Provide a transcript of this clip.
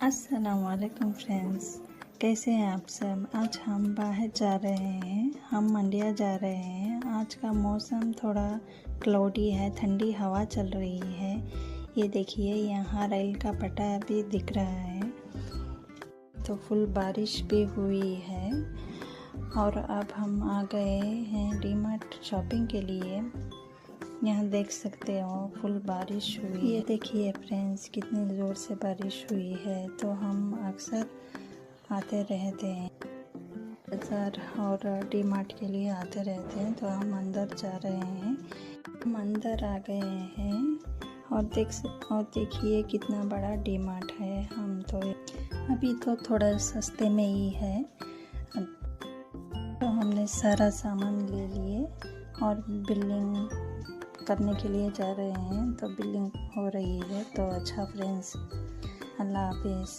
अस्सलामुअलैकुम फ्रेंड्स, कैसे हैं आप सब। आज हम बाहर जा रहे हैं, हम मंडिया जा रहे हैं। आज का मौसम थोड़ा क्लाउडी है, ठंडी हवा चल रही है। ये देखिए यहाँ रेल का पट्टा भी दिख रहा है, तो फुल बारिश भी हुई है। और अब हम आ गए हैं डी-मार्ट शॉपिंग के लिए। यहाँ देख सकते हो फुल बारिश हुई। ये देखिए फ्रेंड्स कितनी ज़ोर से बारिश हुई है। तो हम अक्सर आते रहते हैं बाज़ार और डी-मार्ट के लिए आते रहते हैं। तो हम अंदर जा रहे हैं, हम अंदर आ गए हैं और देखिए कितना बड़ा डी-मार्ट है। हम तो अभी तो थोड़ा सस्ते में ही है, तो हमने सारा सामान ले लिए और बिलिंग करने के लिए जा रहे हैं। तो बिलिंग हो रही है। तो अच्छा फ्रेंड्स, अल्लाह हाफिज़।